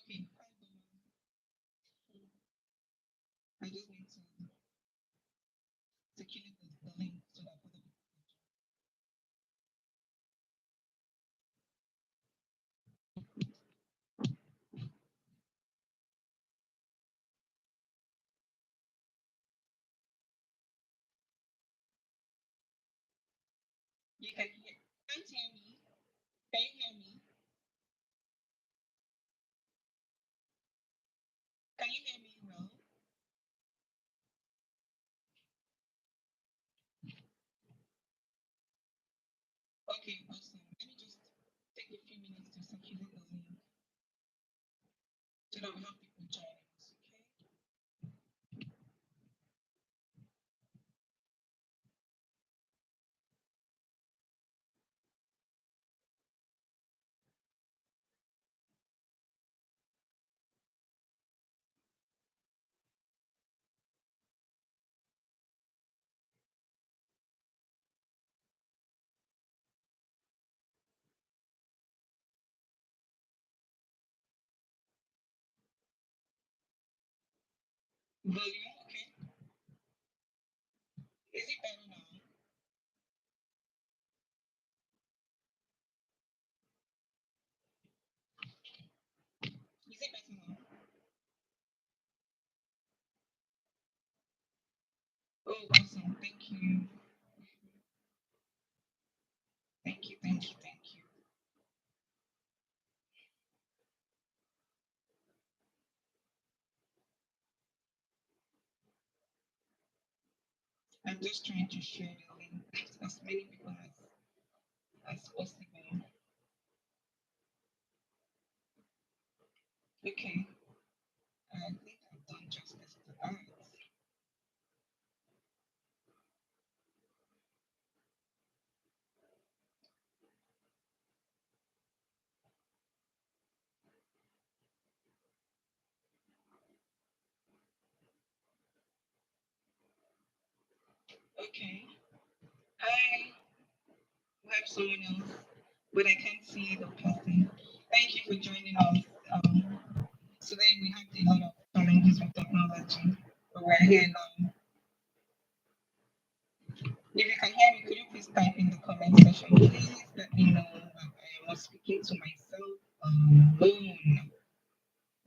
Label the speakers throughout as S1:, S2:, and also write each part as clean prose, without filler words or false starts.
S1: Okay, I just need to circulate the link so that other people. You can hear. Can't hear me? Can you hear me? Can you hear me well? Okay, awesome. Let me just take a few minutes to circulate the link so that we have people joining us. Okay. Volume. Okay. Is it better now? Is it better now? Oh, awesome. Thank you. Thank you. Thank you. Thank you. I'm just trying to share the link to as many people as possible. Okay. I think I've done justice to that. Okay. I have someone else, but I can't see the person. Thank you for joining us. Today we have a lot of challenges with technology, but we're here now. If you can hear me, could you please type in the comment section? Please let me know that I am not speaking to myself alone.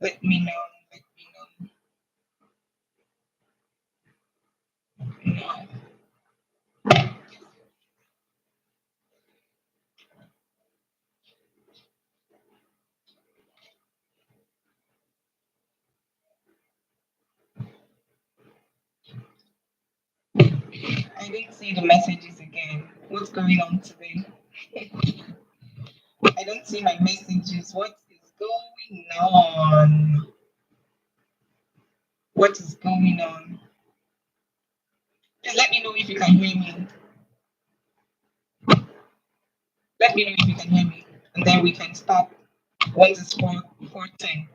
S1: Let me know. Let me know. I didn't see the messages again. What's going on today? I don't see my messages. What is going on? What is going on? Please let me know if you can hear me. Let me know if you can hear me. And then we can start once it's 4:10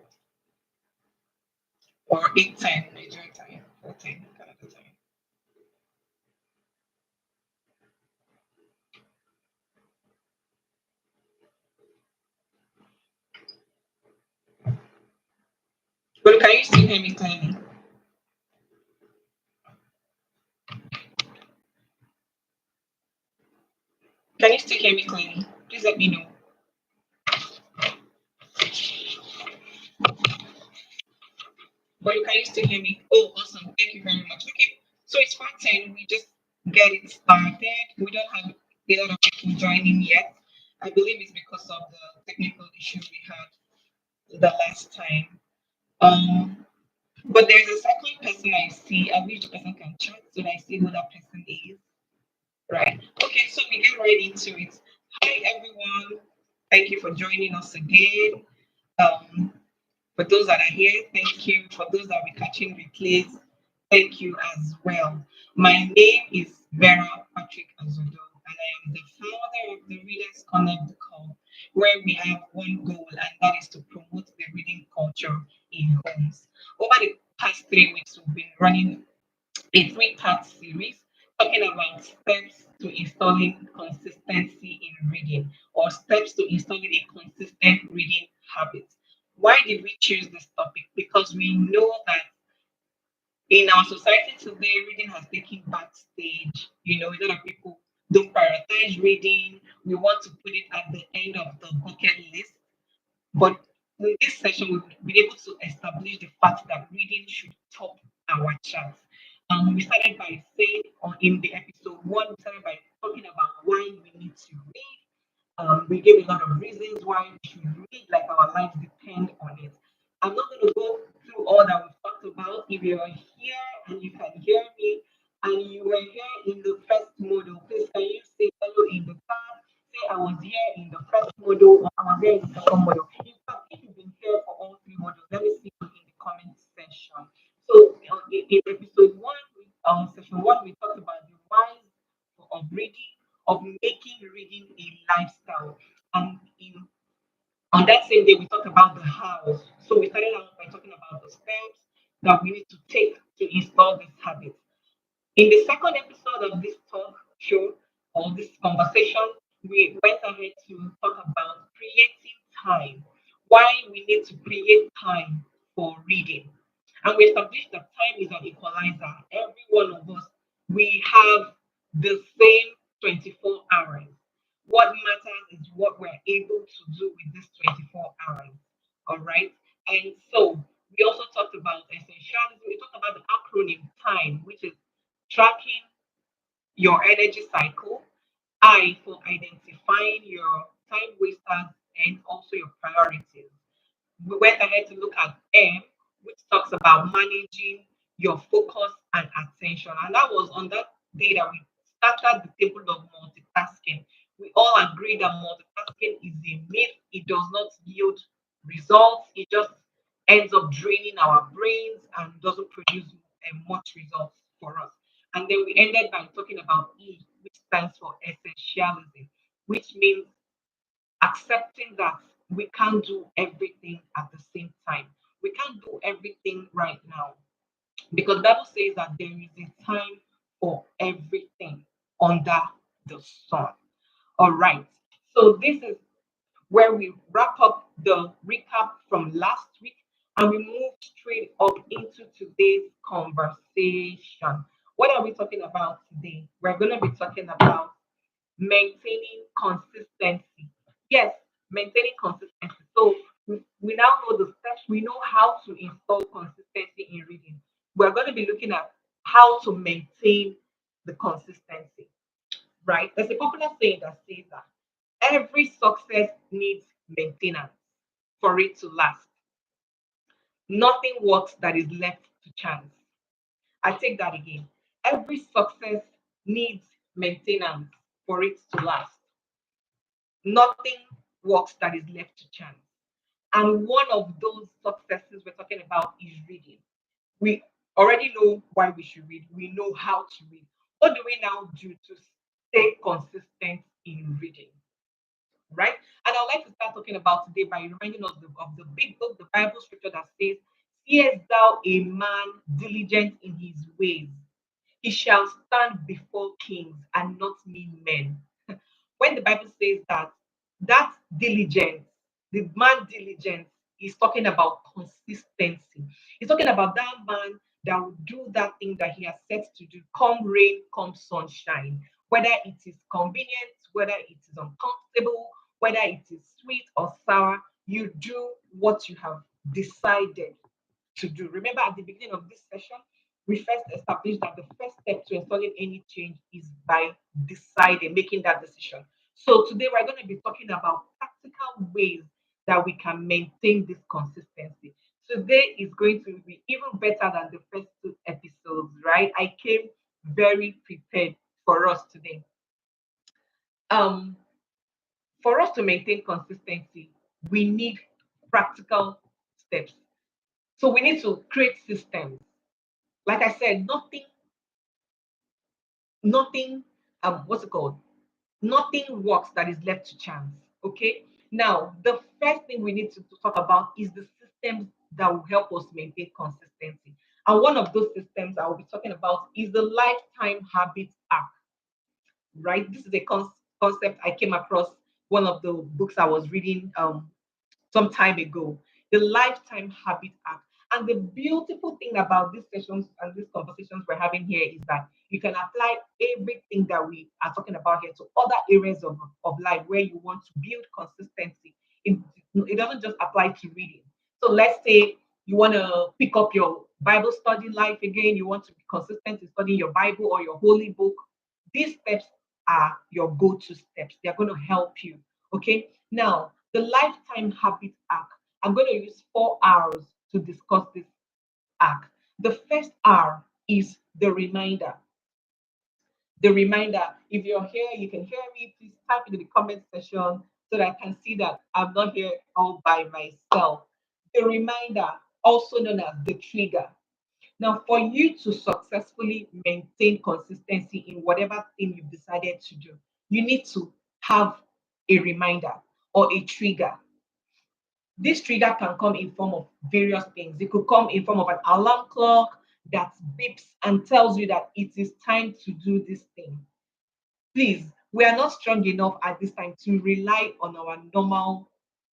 S1: or 8:10 Nigerian time. 4:10 Canada time. But can you still hear me clearly? Can you still hear me clearly? Please let me know. But can you still hear me? Oh, awesome. Thank you very much. Okay. So it's 4:10. We just get it started. We don't have a lot of people joining yet. I believe it's because of the technical issues we had the last time. Um, but there's a second person I see. I wish the person can chat so that I see who that person is. Right. Okay, so we get right into it. Hi everyone. Thank you for joining us again. Um, for those that are here, thank you. For those that will be catching replays, thank you as well. My name is Vera Patrick Azodo, and I am the founder of the Readers Connect Call, where we have one goal, and that is to promote the reading culture in homes. Over the past 3 weeks, we've been running a three-part series talking about steps to installing consistency in reading or steps to installing a consistent reading habit. Why did we choose this topic? Because we know that in our society today, reading has taken backstage. A lot of people don't prioritize reading. We want to put it at the end of the bucket list. But in this session, we've been able to establish the fact that reading should top our charts. We started by saying in the episode one, we started by talking about why we need to read. We gave a lot of reasons why we should read, like our lives depend on it. I'm not going to go through all that we've talked about. If you are here and you can hear me, and you were here in the first model, please can you say hello in the chat? Say I was here in the first model, or I was here in the second model. In fact, if you've been here for all three modules, let me see you in the comment section. So in episode one, session one, we talked about the whys of reading, of making reading a lifestyle. And on that same day, we talked about the how. So we started out by talking about the steps that we need to take to install this habit. In the second episode of this talk show or this conversation, we went ahead to talk about creating time, why we need to create time for reading. And we established that time is an equalizer. Every one of us, we have the same 24 hours. What matters is what we're able to do with this 24 hours. All right. And so we also talked about essentialism. We talked about the acronym TIME, which is tracking your energy cycle, I for identifying your time wasters and also your priorities. We went ahead to look at M, which talks about managing your focus and attention. And that was on that day that we started the table of multitasking. We all agree that multitasking is a myth. It does not yield results. It just ends up draining our brains and doesn't produce much results for us. And then we ended by talking about E, which stands for essentialism, which means accepting that we can't do everything at the same time. We can't do everything right now because Bible says that there is a time for everything under the sun. All right. So this is where we wrap up the recap from last week and we move straight up into today's conversation. What are we talking about today? We're going to be talking about maintaining consistency. Yes, maintaining consistency. So we now know the steps, we know how to install consistency in reading. We're going to be looking at how to maintain the consistency, right? There's a popular saying that says that every success needs maintenance for it to last. Nothing works that is left to chance. I take that again. Every success needs maintenance for it to last. Nothing works that is left to chance. And one of those successes we're talking about is reading. We already know why we should read, we know how to read. What do we now do to stay consistent in reading? Right? And I'd like to start talking about today by reminding us of the big book, the Bible scripture that says, seest thou a man diligent in his ways? He shall stand before kings and not mean men. When the Bible says that, that diligence, the man diligence is talking about consistency. He's talking about that man that will do that thing that he has set to do, come rain, come sunshine, whether it is convenient, whether it is uncomfortable, whether it is sweet or sour, you do what you have decided to do. Remember, at the beginning of this session, we first established that the first step to installing any change is by deciding, making that decision. So today we're going to be talking about practical ways that we can maintain this consistency. Today is going to be even better than the first two episodes, right? I came very prepared for us today. Um, for us to maintain consistency, we need practical steps. So we need to create systems. Like I said, nothing, what's it called? Nothing works that is left to chance. Okay. Now, the first thing we need to talk about is the systems that will help us maintain consistency. And one of those systems I will be talking about is the lifetime habits app, right? This is a concept I came across one of the books I was reading some time ago. the lifetime habit hack. And the beautiful thing about these sessions and these conversations we're having here is that you can apply everything that we are talking about here to other areas of life where you want to build consistency. It doesn't just apply to reading. So let's say you want to pick up your Bible study life again, you want to be consistent in studying your Bible or your holy book. These steps are your go-to steps. They're going to help you. Okay. Now, the lifetime habit hack. I'm going to use 4 hours to discuss this hack. The first R is the reminder. The reminder. If you're here, you can hear me. Please type in the comment section so that I can see that I'm not here all by myself. The reminder, also known as the trigger. Now, for you to successfully maintain consistency in whatever thing you've decided to do, you need to have a reminder or a trigger. This trigger can come in form of various things. It could come in form of an alarm clock that beeps and tells you that it is time to do this thing. Please, we are not strong enough at this time to rely on our normal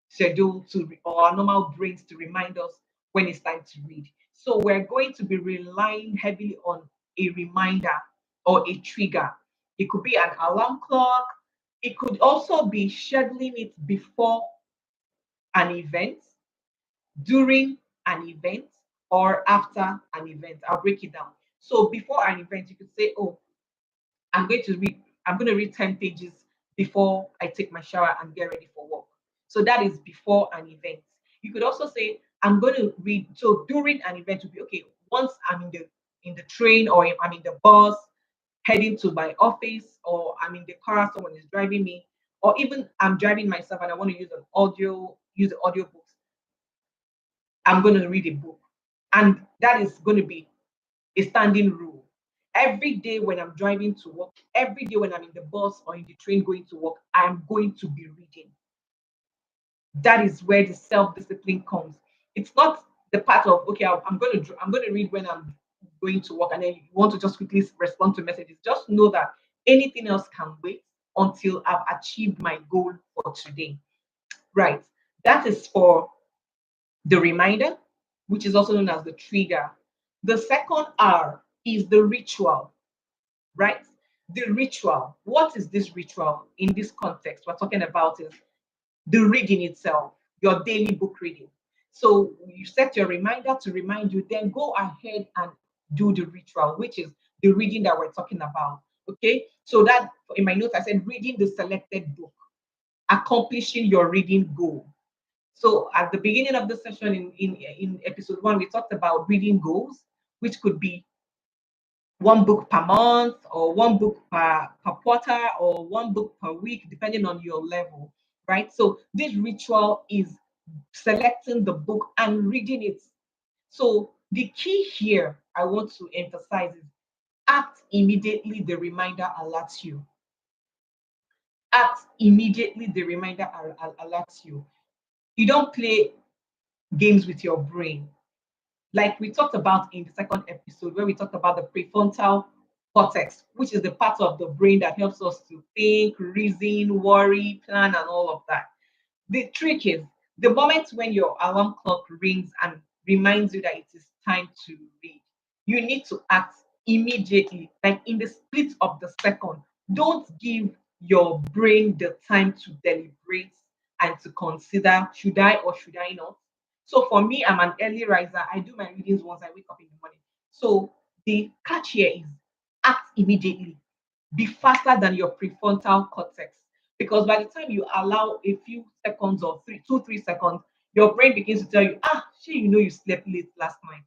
S1: schedule or our normal brains to remind us when it's time to read. So we're going to be relying heavily on a reminder or a trigger. It could be an alarm clock. It could also be scheduling it before an event, during an event, or after an event. I'll break it down. So before an event, you could say, oh, I'm going to read 10 pages before I take my shower and get ready for work. So that is before an event. You could also say, I'm going to read. So during an event would be okay, once I'm in the train or I'm in the bus heading to my office, or I'm in the car, someone is driving me, or even I'm driving myself and I want to use the audio books. I'm going to read a book. And that is going to be a standing rule. Every day when I'm driving to work, every day when I'm in the bus or in the train going to work, I'm going to be reading. That is where the self-discipline comes. It's not the part of okay, I'm going to read when I'm going to work, and then you want to just quickly respond to messages. Just know that anything else can wait until I've achieved my goal for today. Right. That is for the reminder, which is also known as the trigger. The second R is the ritual, right? The ritual. What is this ritual in this context? We're talking about is the reading itself, your daily book reading. So you set your reminder to remind you, then go ahead and do the ritual, which is the reading that we're talking about. Okay. So that in my notes, I said reading the selected book, accomplishing your reading goal. So at the beginning of the session in episode 1, we talked about reading goals, which could be one book per month or one book per quarter or one book per week, depending on your level, right? So this ritual is selecting the book and reading it. So the key here I want to emphasize is act immediately the reminder alerts you. Act immediately the reminder alerts you. You don't play games with your brain. Like we talked about in the second episode, where we talked about the prefrontal cortex, which is the part of the brain that helps us to think, reason, worry, plan, and all of that. The trick is the moment when your alarm clock rings and reminds you that it is time to read, you need to act immediately, like in the split of the second. Don't give your brain the time to deliberate and to consider should I or should I not. So for me, I'm an early riser. I do my readings once I wake up in the morning. So the catch here is act immediately. Be faster than your prefrontal cortex. Because by the time you allow a few seconds or 3 seconds, your brain begins to tell you, sure you know you slept late last night.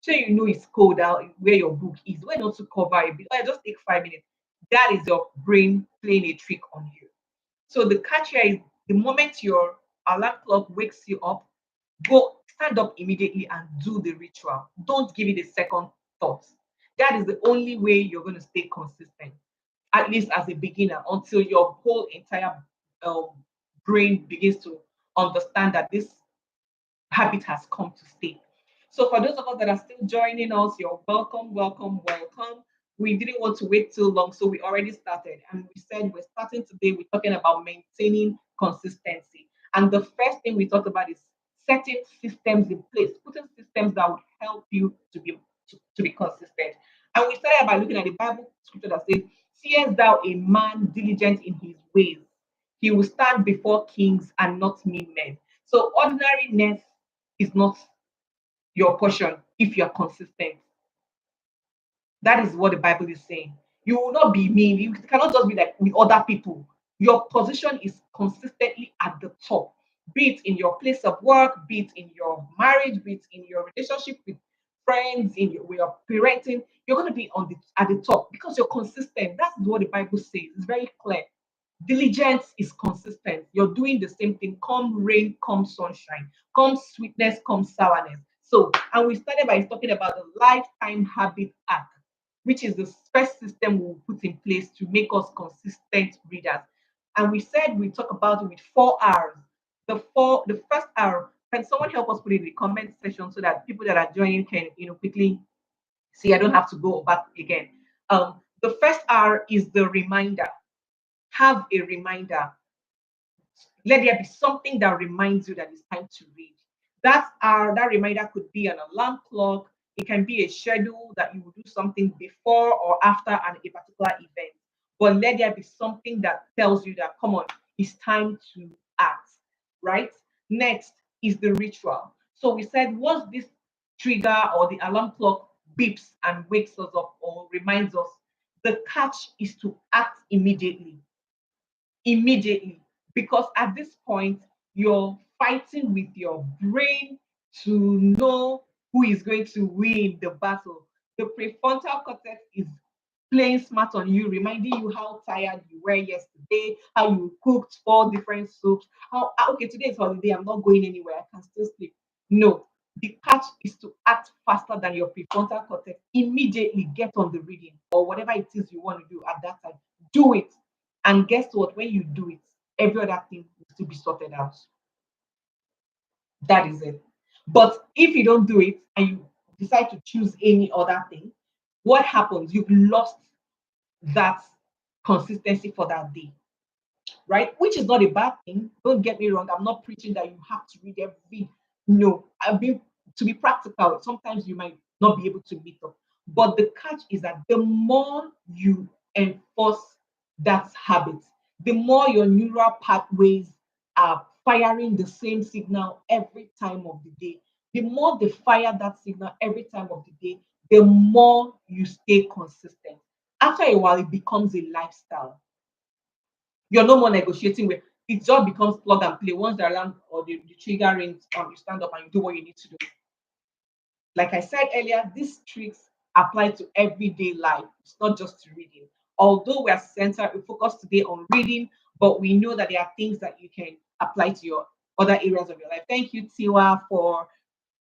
S1: Sure you know it's cold out where your book is. Why not to cover a bit? Just take 5 minutes. That is your brain playing a trick on you. So the catch here is the moment your alarm clock wakes you up, go stand up immediately and do the ritual. Don't give it a second thought. That is the only way you're going to stay consistent, at least as a beginner, until your whole entire um, brain begins to understand that this habit has come to stay. So for those of us that are still joining us, you're welcome, welcome, welcome. We didn't want to wait too long, so we already started. And we said we're starting today. We're talking about maintaining consistency. And the first thing we talked about is
S2: setting systems in place, putting systems that would help you to be consistent. And we started by looking at the Bible scripture that says, "Seest thou a man diligent in his ways? He will stand before kings and not mean men." So ordinariness is not your portion if you are consistent. That is what the Bible is saying. You will not be mean. You cannot just be like with other people. Your position is consistently at the top, be it in your place of work, be it in your marriage, be it in your relationship with friends, with your parenting. You're going to be at the top because you're consistent. That's what the Bible says. It's very clear. Diligence is consistent. You're doing the same thing. Come rain, come sunshine, come sweetness, come sourness. So, and we started by talking about the lifetime habit act, which is the first system we'll put in place to make us consistent readers. And we said we talk about it with 4 hours. The first hour, can someone help us put it in the comment section so that people that are joining can quickly see? I don't have to go back again. The first hour is the reminder. Have a reminder. Let there be something that reminds you that it's time to read. That reminder could be an alarm clock. It can be a schedule that you will do something before or after a particular event. But let there be something that tells you that, come on, it's time to act. Right? Next is the ritual. So we said once this trigger or the alarm clock beeps and wakes us up or reminds us, the catch is to act immediately, because at this point you're fighting with your brain to know who is going to win the battle. The prefrontal cortex is playing smart on you, reminding you how tired you were yesterday, how you cooked 4 different soups, how okay, today is holiday, I'm not going anywhere, I can still sleep. No, the catch is to act faster than your prefrontal cortex. Immediately get on the reading or whatever it is you want to do at that time. Do it. And guess what? When you do it, every other thing will still be sorted out. That is it. But if you don't do it and you decide to choose any other thing, what happens? You've lost that consistency for that day, right? Which is not a bad thing. Don't get me wrong. I'm not preaching that you have to read every. No, I've been to be practical. Sometimes you might not be able to meet up, but the catch is that the more you enforce that habit, the more your neural pathways are firing the same signal every time of the day. The more they fire that signal every time of the day, the more you stay consistent. After a while, it becomes a lifestyle. You're no more negotiating with, it just becomes plug and play. Once the alarm or the trigger rings, you stand up and you do what you need to do. Like I said earlier, these tricks apply to everyday life. It's not just to reading. Although we are centered, we focus today on reading, but we know that there are things that you can apply to your other areas of your life. Thank you, Tiwa, for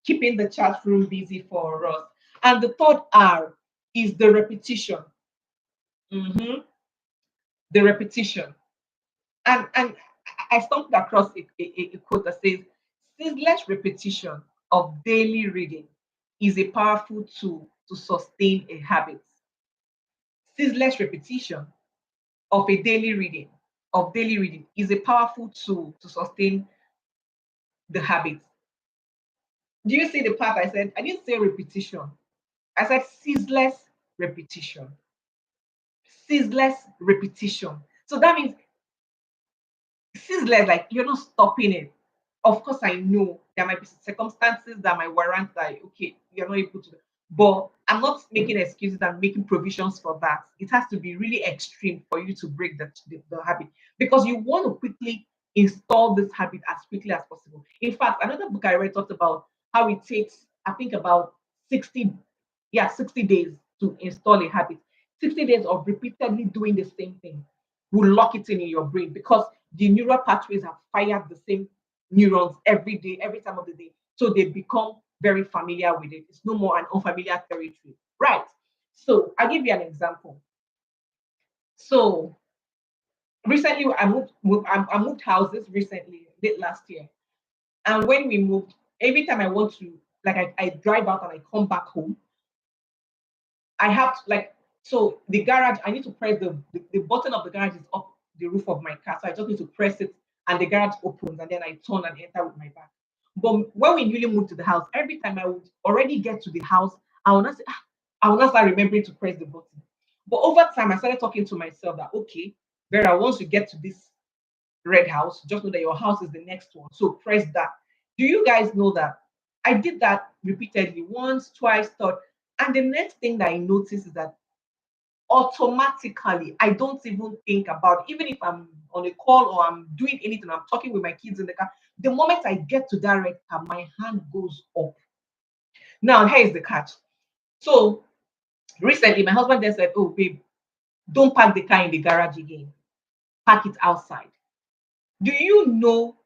S2: keeping the chat room busy for us. And the third R is the repetition. Mhm. The repetition. And I stumbled across a quote that says, ceaseless repetition of daily reading is a powerful tool to sustain a habit. Ceaseless repetition of daily reading is a powerful tool to sustain the habit. Do you see the part I said? I didn't say repetition. I said ceaseless repetition. Ceaseless repetition. So that means ceaseless, like you're not stopping it. Of course, I know there might be circumstances that might warrant that, okay, you're not able to, but I'm not making excuses and making provisions for that. It has to be really extreme for you to break the habit, because you want to quickly install this habit as quickly as possible. In fact, another book I read talked about how it takes, I think, about 60, yeah, 60 days to install a habit. 60 days of repeatedly doing the same thing will lock it in your brain, because the neural pathways have fired the same neurons every day, every time of the day. So they become very familiar with it. It's no more an unfamiliar territory. Right. So I'll give you an example. So recently I moved houses recently, late last year. And when we moved, every time I want to, like I drive out and I come back home, I have to like, so the garage, I need to press the button of the garage is up the roof of my car. So I just need to press it and the garage opens and then I turn and enter with my back. But when we newly moved to the house, every time I would already get to the house, I will not say, "Ah," I will not start remembering to press the button. But over time, I started talking to myself that, okay, Vera, once you get to this red house, just know that your house is the next one. So press that. Do you guys know that I did that repeatedly, once, twice, third? And the next thing that I noticed is that automatically, I don't even think about it. Even if I'm on a call or I'm doing anything, I'm talking with my kids in the car. The moment I get to that red car, my hand goes up. Now, here's the catch. So recently, my husband then said, "Oh, babe, don't park the car in the garage again. Park it outside." Do you know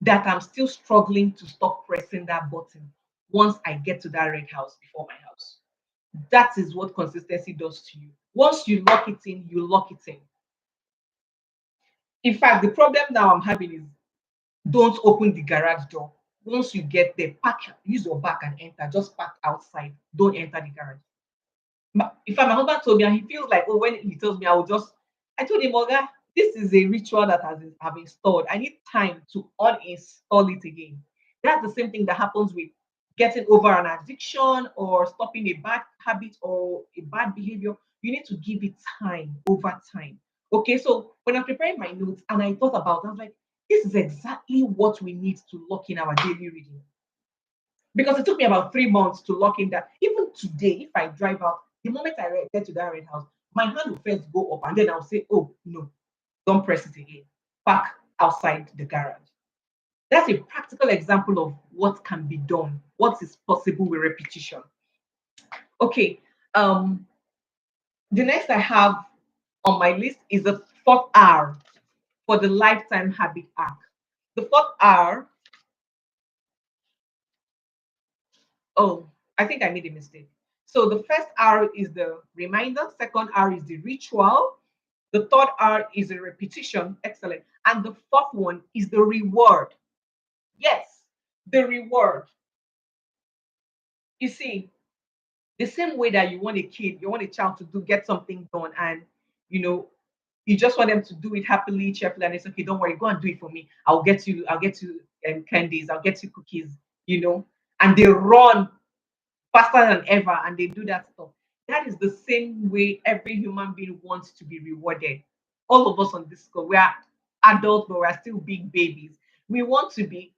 S2: that I'm still struggling to stop pressing that button once I get to that red house before my house? That is what consistency does to you. Once you lock it in, you lock it in. In fact, the problem now I'm having is don't open the garage door. Once you get there, park, use your back and enter. Just park outside. Don't enter the garage. In fact, my husband told me, and he feels like, oh, when he tells me, I will just, I told him, Oga, this is a ritual that have installed. I need time to uninstall it again. That's the same thing that happens with getting over an addiction or stopping a bad habit or a bad behavior. You need to give it time over time. Okay, so when I'm preparing my notes and I thought about it, I was like, this is exactly what we need to lock in our daily reading, because it took me about 3 months to lock in that. Even today, if I drive out, the moment get to that red house, my hand will first go up and then I'll say, oh, no, don't press it again. Park outside the garage. That's a practical example of what can be done, what is possible with repetition. Okay, um, the next I have on my list is the fourth R for the lifetime habit arc. The fourth R, oh, I think I made a mistake. So the first R is the reminder, second R is the ritual, the third R is a repetition, excellent. And the fourth one is the reward. Yes, the reward. You see, the same way that you want a kid, you want a child to do get something done, and you know, you just want them to do it happily, cheerfully, and it's okay, don't worry, go and do it for me. I'll get you candies, I'll get you cookies, you know, and they run faster than ever and they do that stuff. That is the same way every human being wants to be rewarded. All of us on this call, we are adults, but we're still big babies. We want to be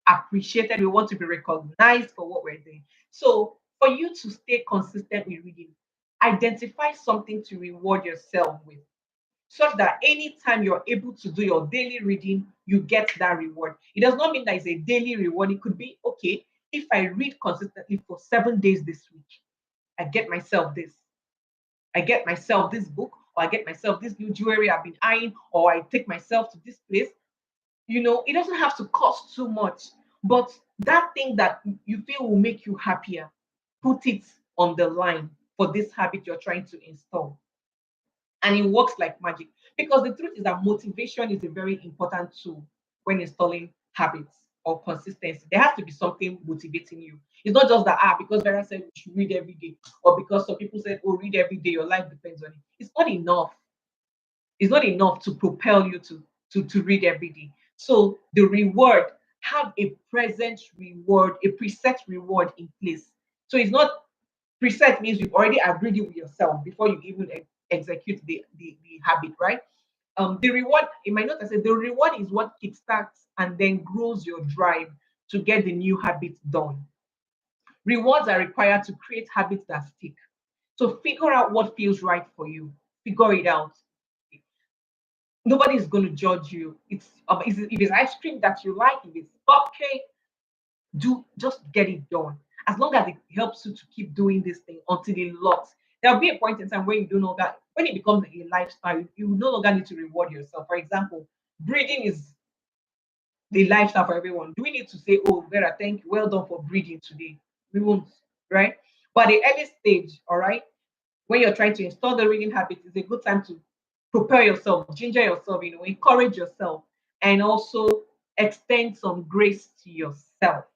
S2: appreciated, we want to be recognized for what we're doing. So, for you to stay consistent with reading, identify something to reward yourself with, such that anytime you're able to do your daily reading, you get that reward. It does not mean that it's a daily reward. It could be, okay, if I read consistently for 7 days this week, I get myself this. I get myself this book, or I get myself this new jewelry I've been eyeing, or I take myself to this place. You know, it doesn't have to cost too much, but that thing that you feel will make you happier, put it on the line for this habit you're trying to install, and it works like magic. Because the truth is that motivation is a very important tool when installing habits or consistency. There has to be something motivating you. It's not just that, because Vera said we should read every day, or because some people said, oh, read every day, your life depends on it. It's not enough. It's not enough to propel you to read every day. So the reward, have a present reward, a preset reward in place. So it's not, preset means you've already agreed it with yourself before you even execute the habit, right? The reward, in my note, I said the reward is what kickstarts and then grows your drive to get the new habit done. Rewards are required to create habits that stick. So figure out what feels right for you. Figure it out. Nobody's going to judge you. If it's ice cream that you like, if it's cupcake, do just get it done. As long as it helps you to keep doing this thing until it locks. There'll be a point in time when you don't know that when it becomes a lifestyle, you no longer need to reward yourself. For example, breathing is the lifestyle for everyone. Do we need to say, oh, Vera, thank you, well done for breathing today? We won't, right? But the early stage, all right, when you're trying to install the reading habit, is a good time to prepare yourself, ginger yourself, encourage yourself, and also extend some grace to yourself.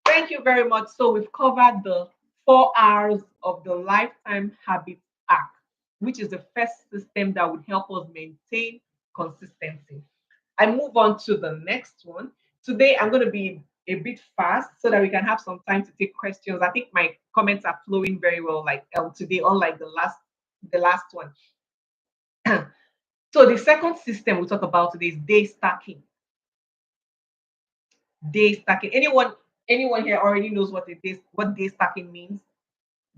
S2: Thank you very much. So we've covered the 4 R's of the lifetime habit arc, which is the first system that would help us maintain consistency. I move on to the next one. Today, I'm going to be a bit fast so that we can have some time to take questions. I think my comments are flowing very well, like today, unlike the last one. So the second system we'll talk about today is day stacking. Day stacking. Anyone here already knows what day stacking means?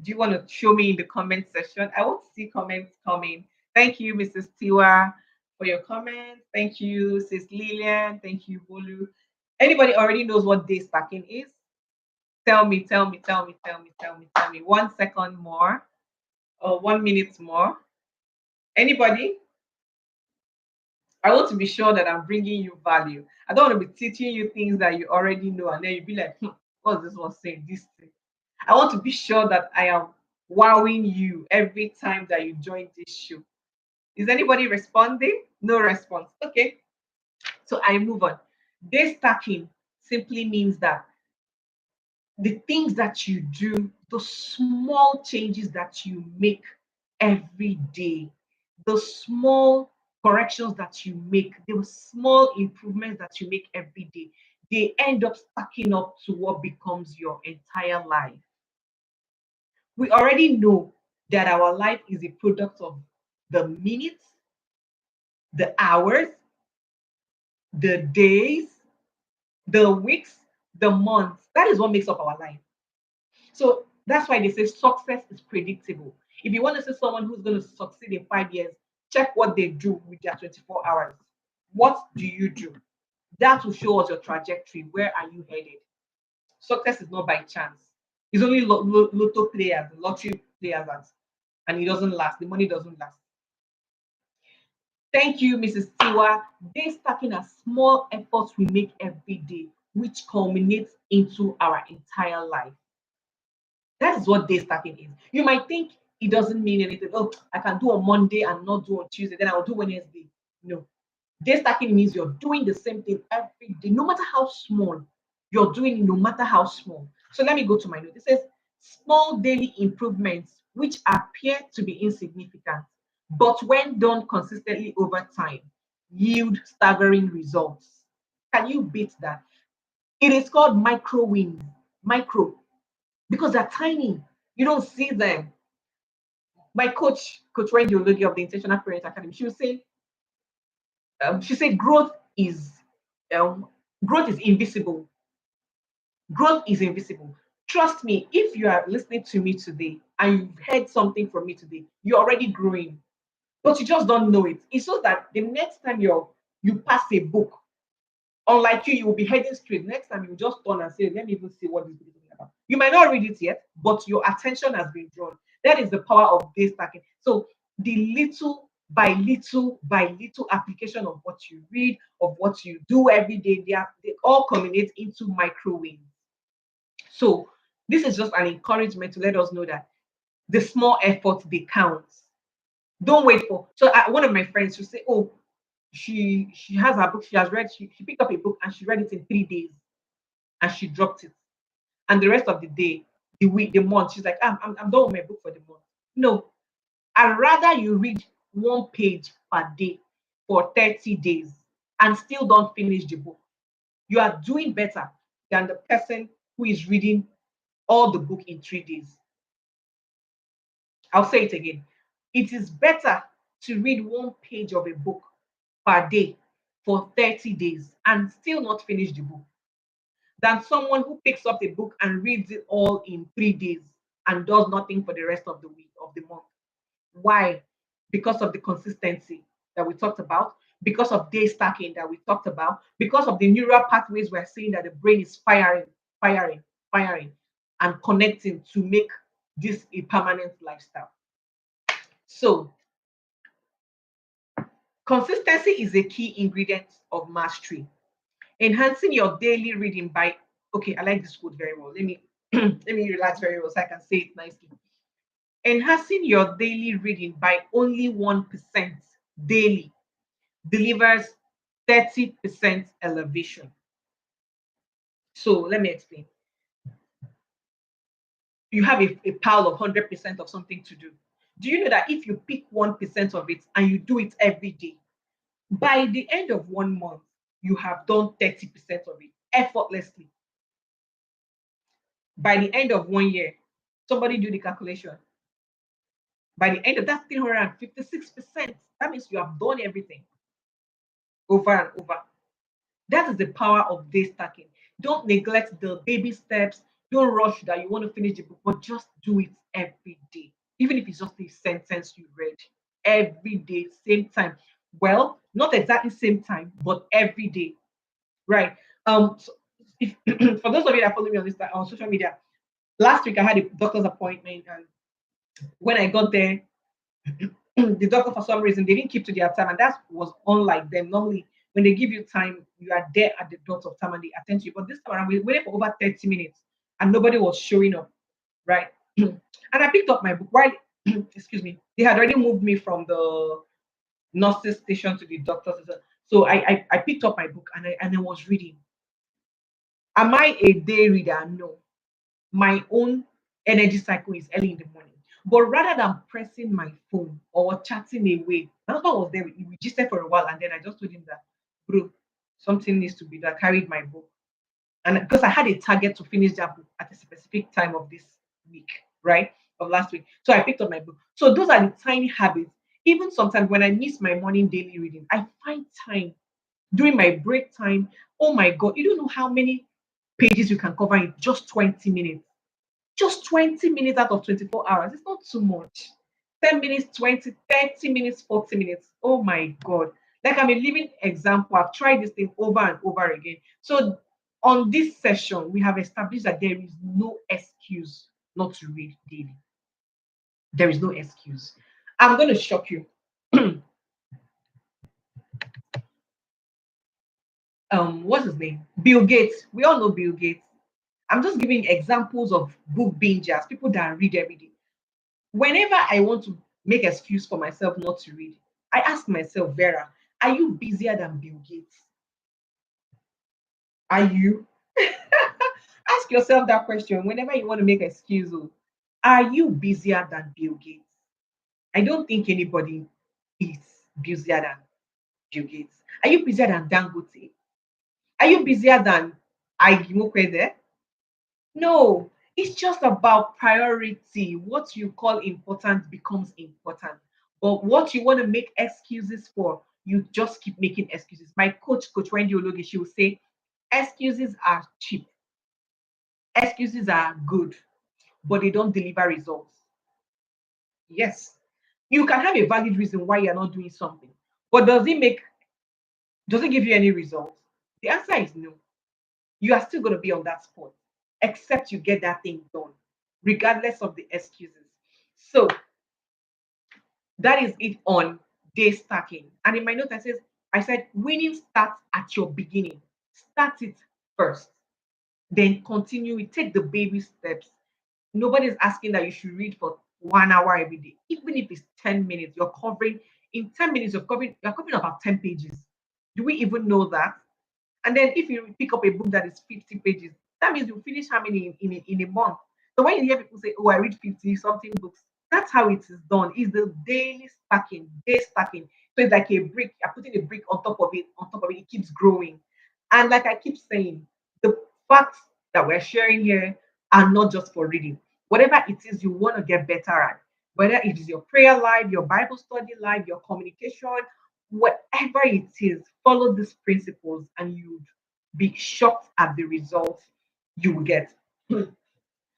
S2: Do you want to show me in the comment section? I want to see comments coming. Thank you, Mrs. Tiwa, for your comments. Thank you, Sis Lillian. Thank you, Bolu. Anybody already knows what day stacking is? Tell me, tell me, tell me, tell me, tell me, tell me. 1 second more or 1 minute more. Anybody? I want to be sure that I'm bringing you value. I don't want to be teaching you things that you already know, and then you'll be like, what's this one saying? This thing. I want to be sure that I am wowing you every time that you join this show. Is anybody responding? No response. Okay. So I move on. Day stacking simply means that the things that you do, the small changes that you make every day, the small corrections that you make, the small improvements that you make every day, they end up stacking up to what becomes your entire life. We already know that our life is a product of the minutes, the hours, the days, the weeks, the months. That is what makes up our life. So that's why they say success is predictable. If you want to see someone who's going to succeed in 5 years, check what they do with their 24 hours. What do you do? That will show us your trajectory. Where are you headed? Success is not by chance. It's only lotto players, lottery players, and it doesn't last. The money doesn't last. Thank you, Mrs. Tiwa. Day stacking are small efforts we make every day, which culminates into our entire life. That is what day stacking is. You might think it doesn't mean anything. Oh, I can do on Monday and not do on Tuesday, then I'll do Wednesday. No. Day stacking means you're doing the same thing every day, no matter how small. You're doing it no matter how small. So let me go to my note. It says small daily improvements which appear to be insignificant, but when done consistently over time, yield staggering results. Can you beat that? It is called micro wins. Micro, because they're tiny. You don't see them. My coach, Coach Wendy Ologi of the Intentional Parent Academy, she said um, growth is invisible. Growth is invisible. Trust me, if you are listening to me today and you've heard something from me today, you're already growing, but you just don't know it. It's so that the next time you pass a book, unlike you will be heading straight. Next time you just turn and say, let me even see what this book is talking about. You might not read it yet, but your attention has been drawn. That is the power of day stacking. So the little by little application of what you read, of what you do every day, they all culminate into micro wins. So this is just an encouragement to let us know that the small effort they count. Don't wait for. So one of my friends will say, "Oh, she has her book. She has read. She picked up a book and she read it in 3 days, and she dropped it. And the rest of the day, the week, the month, she's like, I'm done with my book for the month. No, I'd rather you read 1 page per day for 30 days and still don't finish the book. You are doing better than the person who is reading all the book in 3 days. I'll say it again. It is better to read 1 page of a book per day for 30 days and still not finish the book than someone who picks up a book and reads it all in 3 days and does nothing for the rest of the week of the month. Why? Because of the consistency that we talked about, because of day stacking that we talked about, because of the neural pathways we're seeing that the brain is firing, firing, and connecting to make this a permanent lifestyle. So, consistency is a key ingredient of mastery. Enhancing your daily reading by, okay, I like this quote very well. Let me relax very well so I can say it nicely. Enhancing your daily reading by only 1% daily delivers 30% elevation. So let me explain. You have a pile of 100% of something to do. Do you know that if you pick 1% of it and you do it every day, by the end of 1 month, you have done 30% of it effortlessly? By the end of 1 year, somebody do the calculation. By the end of that 356%, that means you have done everything over and over. That is the power of day stacking. Don't neglect the baby steps. Don't rush that you want to finish the book, but just do it every day. Even if it's just a sentence you read every day, same time. Well, not exactly same time, but every day. Right. So if for those of you that follow me on this on social media, last week I had a doctor's appointment, and when I got there, the doctor for some reason they didn't keep to their time, and that was unlike them. Normally, when they give you time, you are there at the dot of time and they attend to you. But this time around, we waited for over 30 minutes and nobody was showing up, right? And I picked up my book while excuse me, they had already moved me from the nurses station to the doctor's station. So I picked up my book and I was reading. Am I a day reader? No. My own energy cycle is early in the morning. But rather than pressing my phone or chatting away, my husband was there. We registered for a while, and then I just told him that, bro, something needs to be done. I carried my book. And because I had a target to finish that book at a specific time of this week, right? Of last week. So I picked up my book. So those are the tiny habits. Even sometimes when I miss my morning daily reading, I find time during my break time. Oh my God, you don't know how many pages you can cover in just 20 minutes. Just 20 minutes out of 24 hours. It's not too much. 10 minutes, 20, 30 minutes, 40 minutes. Oh my God. Like I'm a living example. I've tried this thing over and over again. So on this session, we have established that there is no excuse not to read daily. There is no excuse. I'm going to shock you. What's his name? Bill Gates. We all know Bill Gates. I'm just giving examples of book bingers, people that read every day. Whenever I want to make excuse for myself not to read, I ask myself, Vera, are you busier than Bill Gates? Are you? Ask yourself that question whenever you want to make excuse. Oh, are you busier than Bill Gates? I don't think anybody is busier than Bill Gates. Are you busier than Dangote? Are you busier than Aigimokwede? No, it's just about priority. What you call important becomes important. But what you want to make excuses for, you just keep making excuses. My coach Wendy Ologe, she will say, excuses are cheap, excuses are good, but they don't deliver results. Yes, you can have a valid reason why you're not doing something, but does it give you any results? The answer is no. You are still going to be on that spot, except you get that thing done, regardless of the excuses. So that is it on day stacking. And in my note, I said, winning starts at your beginning. Start it first, then continue it. Take the baby steps. Nobody's asking that you should read for 1 hour every day. Even if it's 10 minutes, you're covering, in 10 minutes, you're covering about 10 pages. Do we even know that? And then if you pick up a book that is 50 pages, that means you finish how many in a month? So when you hear people say, oh, I read 50 something books, that's how it is done. It's the daily stacking, day stacking. So it's like a brick, you're putting a brick on top of it, it keeps growing. And like I keep saying, the facts that we're sharing here are not just for reading. Whatever it is you want to get better at, whether it is your prayer life, your Bible study life, your communication, whatever it is, follow these principles and you'd be shocked at the results you will get. So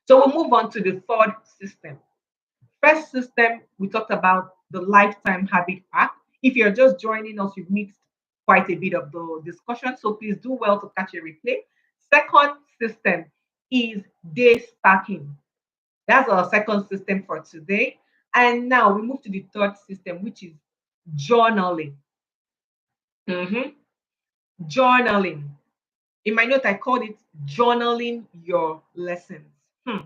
S2: we'll move on to the third system. First system, we talked about the lifetime habit pack. If you're just joining us, you've missed quite a bit of the discussion. So please do well to catch a replay. Second system is day stacking. That's our second system for today. And now we move to the third system, which is journaling. Mhm. Journaling. In my note, I called it journaling your lessons. Hmm.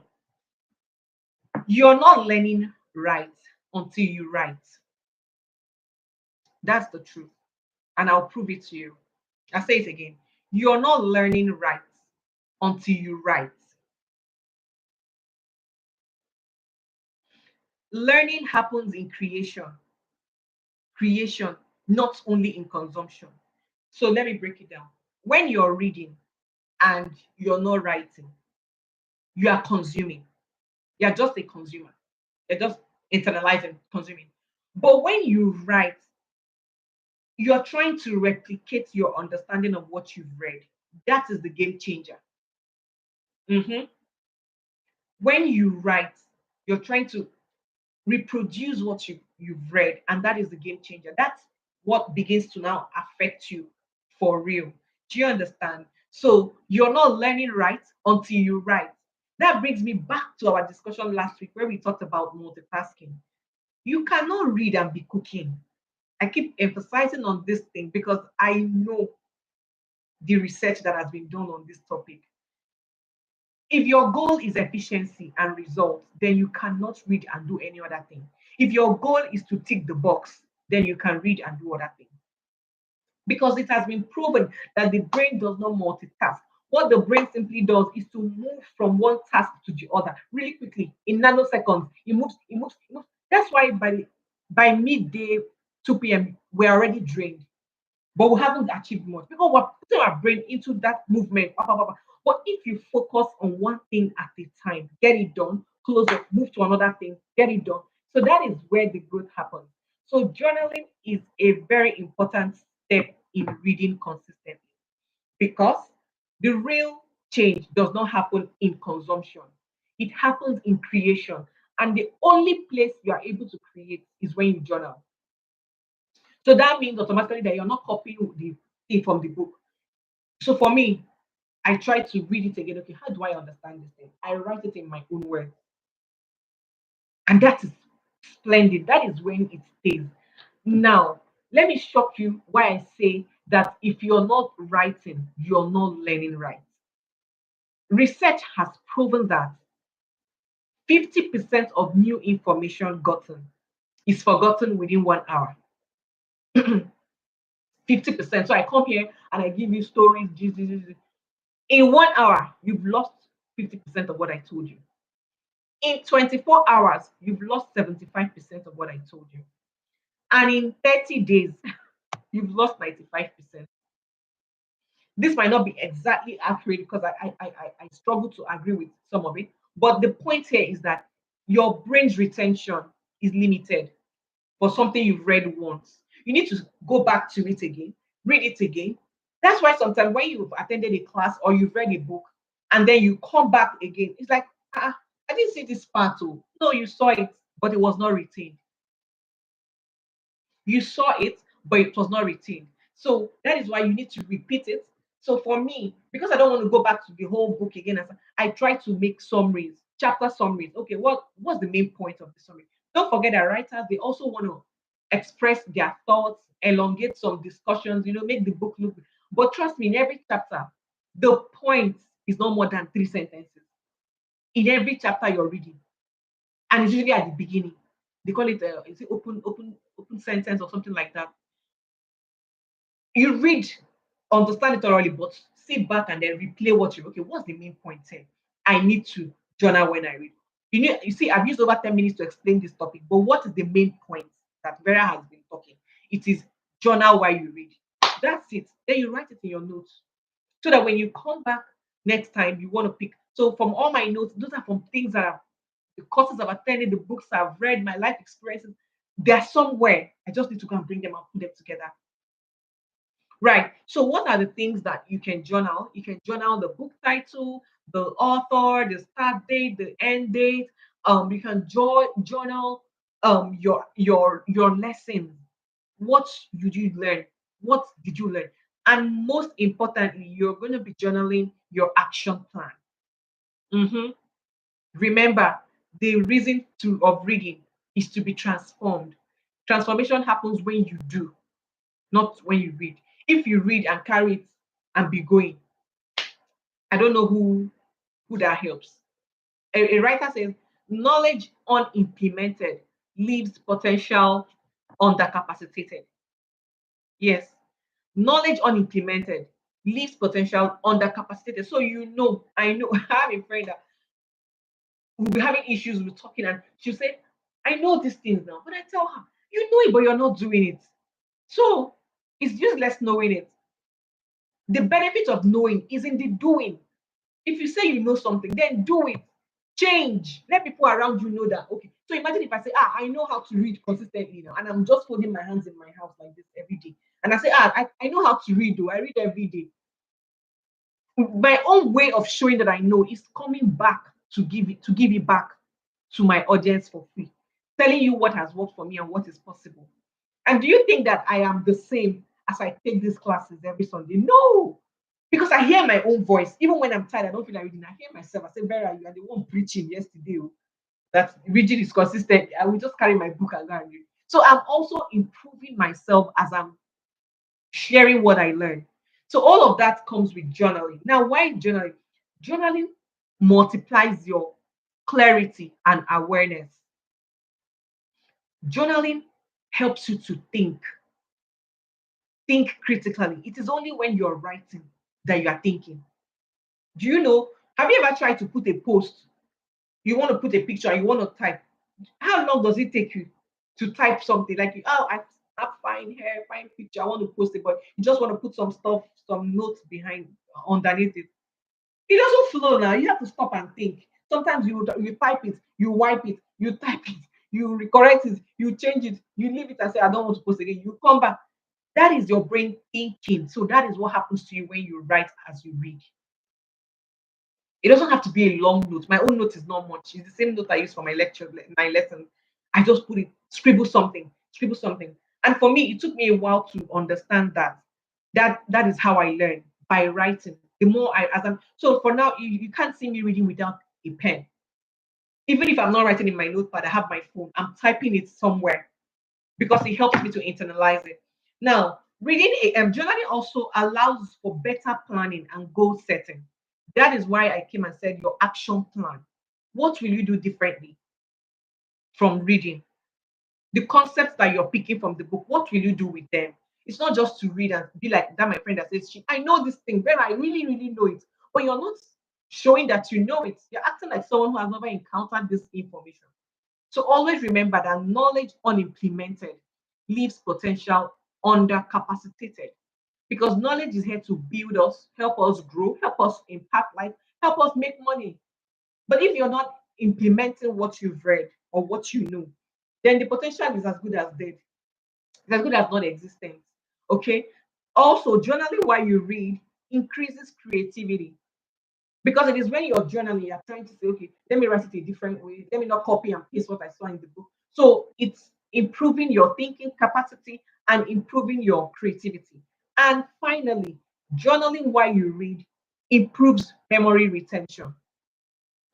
S2: You're not learning right until you write. That's the truth. And I'll prove it to you. I'll say it again. You're not learning right until you write. Learning happens in creation, not only in consumption. So let me break it down. When you're reading and you're not writing, you are consuming. You're just a consumer. You're just internalizing, consuming. But when you write, you're trying to replicate your understanding of what you've read. That is the game changer. Mhm. When you write, you're trying to reproduce what you've read, and that is the game changer. That's what begins to now affect you for real. Do you understand? So you're not learning right until you write. That brings me back to our discussion last week where we talked about multitasking. You cannot read and be cooking. I keep emphasizing on this thing because I know the research that has been done on this topic. If your goal is efficiency and results, then you cannot read and do any other thing. If your goal is to tick the box, then you can read and do other things. Because it has been proven that the brain does not multitask. What the brain simply does is to move from one task to the other really quickly in nanoseconds. It moves, it moves, it moves. That's why by midday, 2 p.m., we're already drained, but we haven't achieved much because we're putting our brain into that movement. But if you focus on one thing at a time, get it done, close up, move to another thing, get it done. So that is where the growth happens. So journaling is a very important step in reading consistently because the real change does not happen in consumption. It happens in creation. And the only place you are able to create is when you journal. So that means automatically that you're not copying the thing from the book. So for me, I try to read it again. Okay, how do I understand this thing? I write it in my own words. And that is splendid. That is when it stays. Now, let me shock you why I say that if you're not writing, you're not learning right. Research has proven that 50% of new information gotten is forgotten within 1 hour. 50%. So I come here and I give you stories. In 1 hour, you've lost 50% of what I told you. In 24 hours, you've lost 75% of what I told you. And in 30 days, you've lost 95%. This might not be exactly accurate because I struggle to agree with some of it. But the point here is that your brain's retention is limited for something you've read once. You need to go back to it again, read it again. That's why sometimes when you've attended a class or you've read a book and then you come back again, it's like, I didn't see this part. Oh. No, you saw it, but it was not retained. You saw it, but it was not retained. So that is why you need to repeat it. So for me, because I don't want to go back to the whole book again, I try to make summaries, chapter summaries. Okay, what's the main point of the summary? Don't forget that writers they also want to express their thoughts, elongate some discussions, make the book look. But trust me, in every chapter, the point is not more than 3 sentences. In every chapter you're reading, and it's usually at the beginning. They call it is it open sentence or something like that. You read, understand it thoroughly, but sit back and then replay what you okay. What's the main point here? I need to journal when I read. You see, I've used over 10 minutes to explain this topic, but what is the main point that Vera has been talking? It is journal while you read. That's it. Then you write it in your notes so that when you come back next time, you want to pick. So from all my notes, those are from things that are the courses I've attended, the books I've read, my life experiences. They're somewhere. I just need to go and bring them and put them together. Right. So, what are the things that you can journal? You can journal the book title, the author, the start date, the end date. You can journal your lessons. What did you learn? What did you learn? And most importantly, you're going to be journaling your action plan. Mhm. Remember, the reason of reading is to be transformed. Transformation happens when you do, not when you read. If you read and carry it and be going, I don't know who that helps. A writer says knowledge unimplemented leaves potential undercapacitated. Yes, knowledge unimplemented leaves potential undercapacitated. So I know I have a friend that will be having issues with talking, and she'll say, I know these things now, but I tell her, you know it, but you're not doing it. So it's useless knowing it. The benefit of knowing is in the doing. If you say you know something, then do it. Change. Let people around you know that. Okay. So imagine if I say, I know how to read consistently now, and I'm just folding my hands in my house like this every day. And I say, I know how to read though. I read every day. My own way of showing that I know is coming back to give it back to my audience for free, telling you what has worked for me and what is possible. And do you think that I am the same as I take these classes every Sunday? No, because I hear my own voice. Even when I'm tired, I don't feel like reading. I hear myself. I say, Vera, you are the one preaching yesterday. Oh, that reading is consistent. I will just carry my book and go and read. So I'm also improving myself as I'm sharing what I learned. So all of that comes with journaling. Now, why journaling? Journaling multiplies your clarity and awareness. Journaling helps you to think critically. It is only when you're writing that you are thinking. Do you know? Have you ever tried to put a post? You want to put a picture, you want to type. How long does it take you to type something? Like, oh, I have fine hair, fine picture, I want to post it, but you just want to put some stuff, some notes behind underneath it. It doesn't flow now. You have to stop and think. Sometimes you type it, you wipe it, you type it, you correct it, you change it, you leave it and say, I don't want to post again. You come back. That is your brain thinking. So that is what happens to you when you write as you read. It doesn't have to be a long note. My own note is not much. It's the same note I use for my lecture, my lesson. I just put it, scribble something, scribble something. And for me, it took me a while to understand that. That is how I learn by writing. The more I as I'm so for now, you can't see me reading without a pen. Even if I'm not writing in my notepad, I have my phone. I'm typing it somewhere because it helps me to internalize it. Now, journaling also allows for better planning and goal setting. That is why I came and said your action plan. What will you do differently from reading? The concepts that you're picking from the book, what will you do with them? It's not just to read and be like that. My friend that says, I know this thing, but I really, really know it. But you're not showing that you know it. You're acting like someone who has never encountered this information. So always remember that knowledge unimplemented leaves potential undercapacitated because knowledge is here to build us, help us grow, help us impact life, help us make money. But if you're not implementing what you've read or what you know, then the potential is as good as dead. It's as good as non-existent. Okay. Also, journaling while you read increases creativity because it is when you're journaling, you're trying to say, okay, let me write it a different way. Let me not copy and paste what I saw in the book. So it's improving your thinking capacity and improving your creativity. And finally, journaling while you read improves memory retention.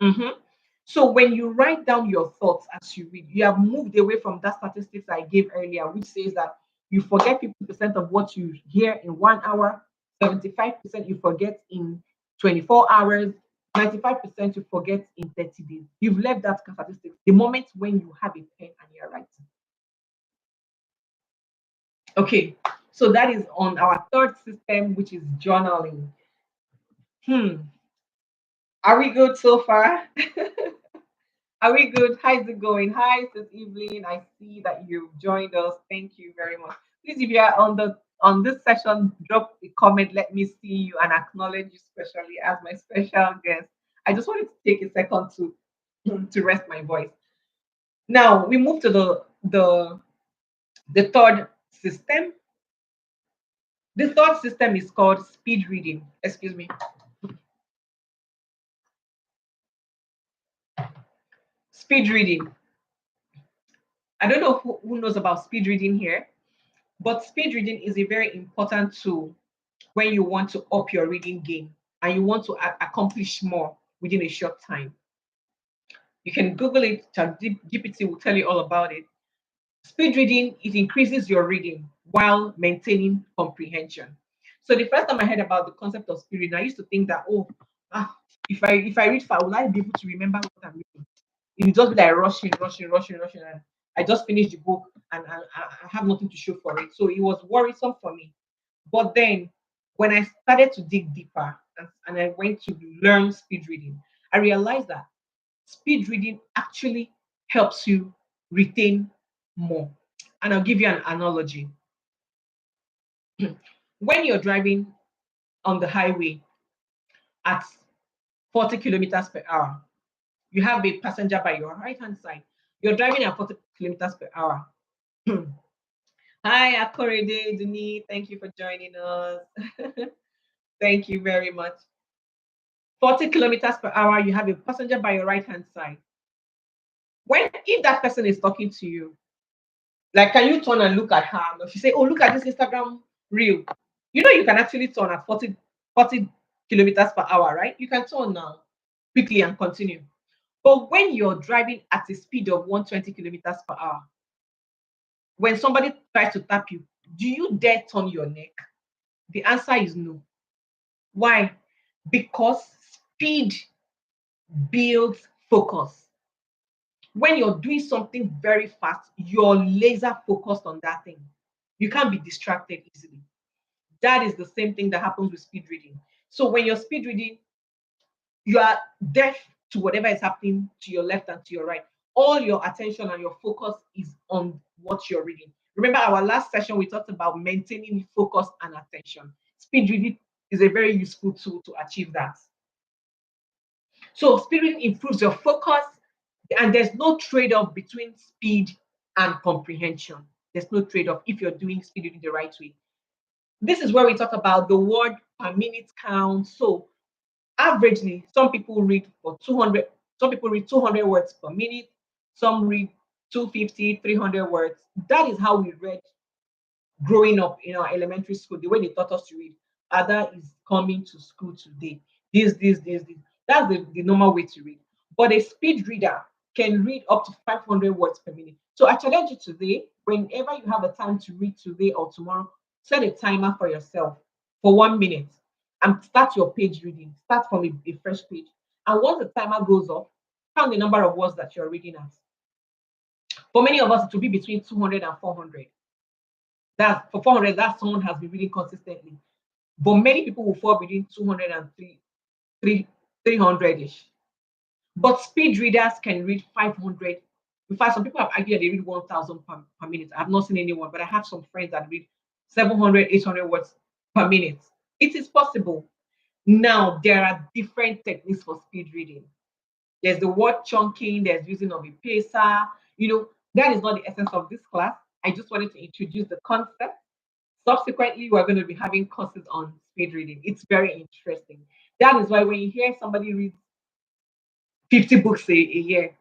S2: Mhm. So when you write down your thoughts as you read, you have moved away from that statistics I gave earlier, which says that you forget 50% of what you hear in 1 hour, 75% you forget in 24 hours, 95% you forget in 30 days. You've left that statistics the moment when you have a pen and you're writing. Okay, so that is on our third system, which is journaling. Hmm. Are we good so far? Are we good? How's it going? Hi, this Evelyn. I see that you've joined us. Thank you very much. Please, if you are on this session, drop a comment. Let me see you and acknowledge you specially as my special guest. I just wanted to take a second to to rest my voice. Now we move to the third system. The third system is called speed reading. Excuse me. Speed reading. I don't know who knows about speed reading here, but speed reading is a very important tool when you want to up your reading game and you want to accomplish more within a short time. You can Google it, GPT will tell you all about it. Speed reading, it increases your reading while maintaining comprehension. So the first time I heard about the concept of speed reading, I used to think that, if I read fast, will I be able to remember what I'm reading? It would just be like rushing, rushing, rushing, rushing. And I just finished the book and I have nothing to show for it. So it was worrisome for me. But then when I started to dig deeper and I went to learn speed reading, I realized that speed reading actually helps you retain more. And I'll give you an analogy. When you're driving on the highway at 40 kilometers per hour. You have a passenger by your right hand side. You're driving at 40 kilometers per hour. Hi, Akorede Duni. Thank you for joining us. Thank you very much. 40 kilometers per hour, you have a passenger by your right hand side. When if that person is talking to you, like can you turn and look at her? Or she say, oh, look at this Instagram reel. You know you can actually turn at 40 kilometers per hour, right? You can turn now quickly and continue. But when you're driving at a speed of 120 kilometers per hour, when somebody tries to tap you, do you dare turn your neck? The answer is no. Why? Because speed builds focus. When you're doing something very fast, you're laser focused on that thing. You can't be distracted easily. That is the same thing that happens with speed reading. So when you're speed reading, you are deaf to whatever is happening to your left and to your right. All your attention and your focus is on what you're reading. Remember, our last session, we talked about maintaining focus and attention. Speed reading is a very useful tool to achieve that. So, speed reading improves your focus, and there's no trade off between speed and comprehension. There's no trade off if you're doing speed reading the right way. This is where we talk about the word per minute count. So, averagely, some people read for 200, some people read 200 words per minute, some read 250, 300 words. That is how we read growing up in our elementary school, the way they taught us to read. Ada is coming to school today. This. That's the normal way to read. But a speed reader can read up to 500 words per minute. So I challenge you today, whenever you have a time to read today or tomorrow, set a timer for yourself for 1 minute and start your page reading. Start from a fresh page. And once the timer goes off, count the number of words that you're reading at. For many of us, it will be between 200 and 400. That's for 400, that someone has been reading consistently. But many people will fall between 200 and 300-ish. But speed readers can read 500. In fact, some people have argued that they read 1,000 per minute. I've not seen anyone, but I have some friends that read 700, 800 words per minute. It is possible. Now, there are different techniques for speed reading. There's the word chunking, there's using of a pacer. You know, that is not the essence of this class. I just wanted to introduce the concept. Subsequently, we're going to be having courses on speed reading. It's very interesting. That is why when you hear somebody read 50 books a year,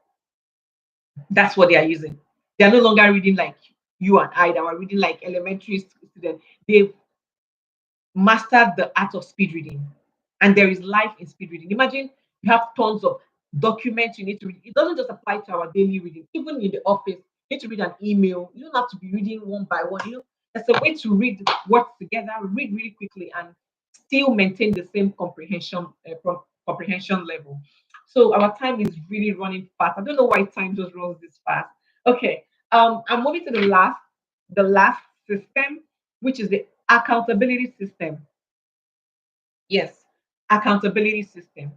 S2: that's what they are using. They are no longer reading like you and I that were reading like elementary students. They've mastered the art of speed reading. And there is life in speed reading. Imagine you have tons of documents you need to read. It doesn't just apply to our daily reading. Even in the office, you need to read an email. You don't have to be reading one by one. You know, there's a way to read words together, read really quickly, and still maintain the same comprehension level. So our time is really running fast. I don't know why time just runs this fast. Okay. I'm moving to the last system, which is the accountability system. Yes, accountability system.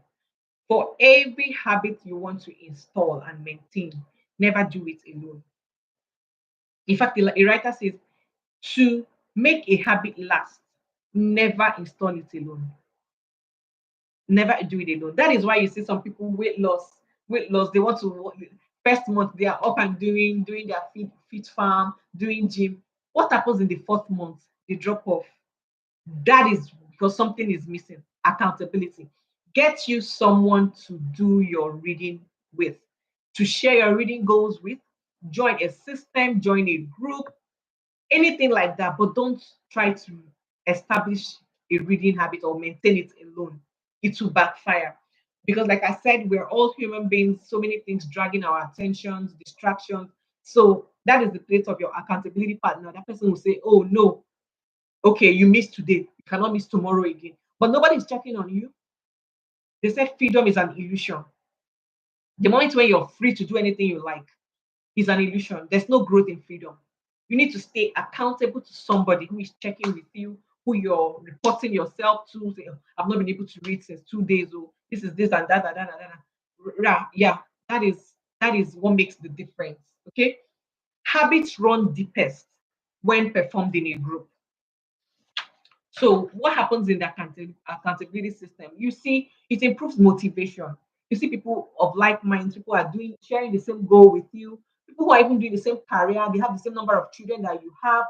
S2: For every habit you want to install and maintain, never do it alone. In fact, a writer says to make a habit last, never install it alone. Never do it alone. That is why you see some people weight loss. They want to first month they are up and doing their fit farm, doing gym. What happens in the fourth month? They drop off. That is because something is missing. Accountability. Get you someone to do your reading with, to share your reading goals with. Join a system, join a group, anything like that. But don't try to establish a reading habit or maintain it alone. It will backfire. Because, like I said, we're all human beings, so many things dragging our attentions, distractions. So, that is the place of your accountability partner. That person will say, oh, no, okay, you missed today, you cannot miss tomorrow again. But nobody is checking on you. They said freedom is an illusion. The moment when you're free to do anything you like is an illusion. There's no growth in freedom. You need to stay accountable to somebody who is checking with you, who you're reporting yourself to. Say, "Oh, I've not been able to read since 2 days. Oh, this is this and that, and that, and that. Yeah, that is what makes the difference. Okay, habits run deepest when performed in a group. So what happens in the accountability system? You see, it improves motivation. You see people of like minds, people are doing sharing the same goal with you, people who are even doing the same career, they have the same number of children that you have.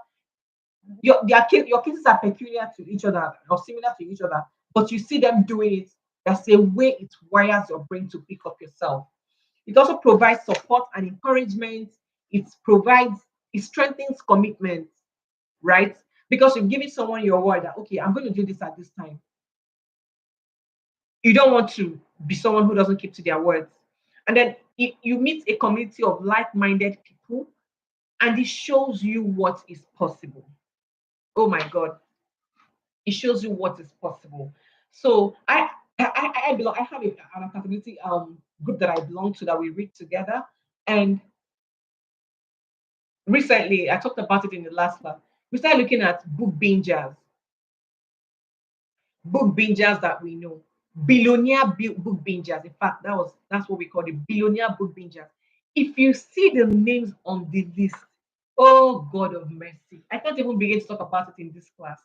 S2: Your cases are peculiar to each other or similar to each other, but you see them doing it. That's a way it wires your brain to pick up yourself. It also provides support and encouragement. It strengthens commitment, right? Because you're giving someone your word that, okay, I'm going to do this at this time. You don't want to be someone who doesn't keep to their words. And then if you meet a community of like-minded people, and it shows you what is possible. Oh my God, it shows you what is possible. So I belong. I have an accountability group that I belong to that we read together. And recently, I talked about it in the last class. We started looking at book bingers that we know, book bingers. In fact, that's what we call the billionaire book bingers. If you see the names on the list, oh God of mercy, I can't even begin to talk about it in this class.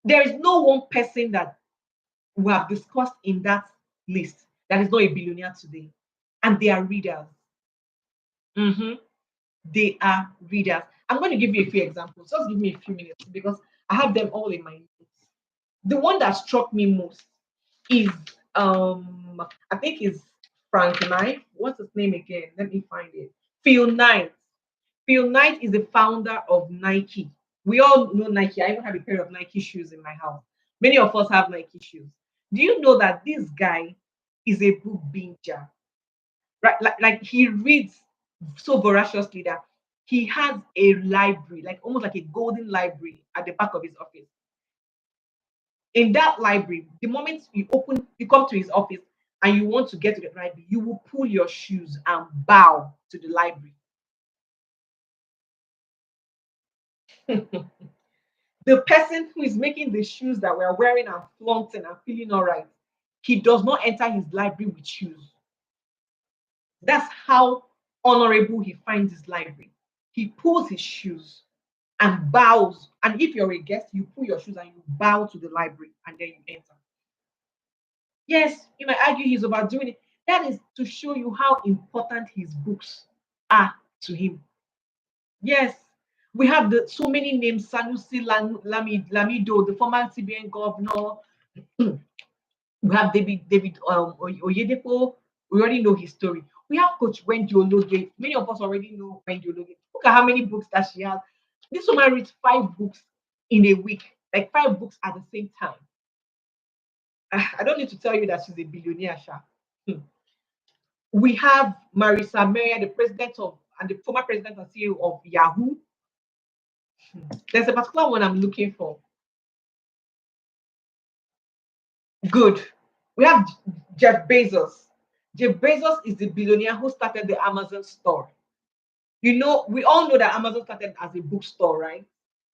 S2: There is no one person that we have discussed in that list that is not a billionaire today, and they are readers. Mhm. They are readers. I'm going to give you a few examples. Just give me a few minutes because I have them all in my notes. The one that struck me most is I think is Frank Knight. What's his name again? Let me find it. Phil Knight. Phil Knight is the founder of Nike. We all know Nike. I even have a pair of Nike shoes in my house. Many of us have Nike shoes. Do you know that this guy is a book binger? Right? Like he reads so voraciously that he has a library, like almost like a golden library at the back of his office. In that library, the moment you come to his office and you want to get to the library, you will pull your shoes and bow to the library. The person who is making the shoes that we're wearing and flaunting and feeling all right, he does not enter his library with shoes. That's how honorable he finds his library. He pulls his shoes and bows. And if you're a guest, you pull your shoes and you bow to the library and then you enter. Yes, you might argue he's overdoing it. That is to show you how important his books are to him. Yes, we have so many names: Sanusi Lamido, the former CBN governor. We have David Oyedepo. We already know his story. We have Coach Wendy Ologe. Many of us already know Wendy Ologe. Look at how many books that she has. This woman reads 5 books in a week, like 5 books at the same time. I don't need to tell you that she's a billionaire, Sha. Hmm. We have Marisa Mayer, the president of and the former president and CEO of Yahoo. There's a particular one I'm looking for. Good. We have Jeff Bezos. Jeff Bezos is the billionaire who started the Amazon store. You know, we all know that Amazon started as a bookstore, right?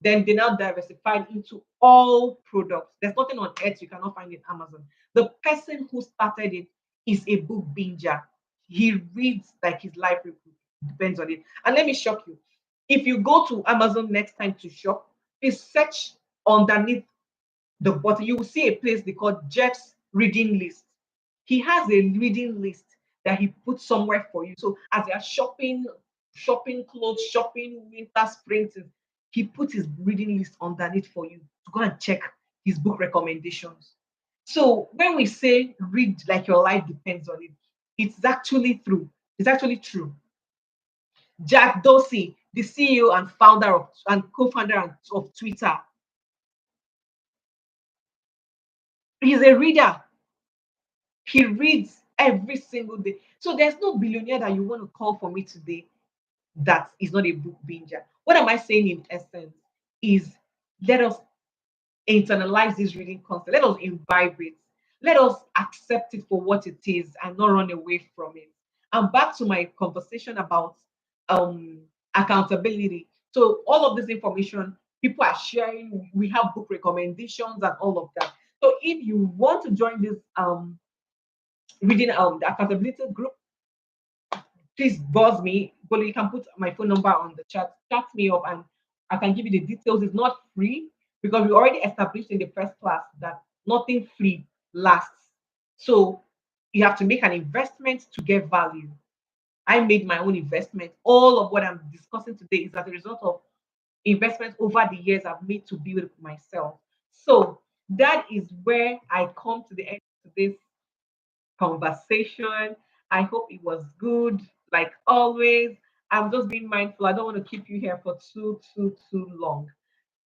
S2: Then they now diversified into all products. There's nothing on earth you cannot find in Amazon. The person who started it is a book binger. He reads like his life depends on it. And let me shock you. If you go to Amazon next time to shop, please search underneath the bottom. You will see a place they call Jeff's reading list. He has a reading list that he puts somewhere for you. So as you're shopping clothes, shopping winter, spring, he puts his reading list underneath for you to go and check his book recommendations. So when we say read like your life depends on it, it's actually true. It's actually true. Jack Dorsey, the CEO and founder of and co-founder of Twitter, he's a reader. He reads every single day. So there's no billionaire that you want to call for me today that is not a book binger. What am I saying in essence is let us internalize this reading concept. Let us imbibe it. Let us accept it for what it is and not run away from it. And back to my conversation about um, accountability. So all of this information people are sharing. We have book recommendations and all of that. So if you want to join this reading the accountability group, please buzz me. But you can put my phone number on the chat me up, and I can give you the details. It's not free. because we already established in the first class that nothing free lasts. So you have to make an investment to get value. I made my own investment. All of what I'm discussing today is as a result of investment over the years I've made to build myself. So that is where I come to the end of this conversation. I hope it was good. Like always, I'm just being mindful. I don't want to keep you here for too long.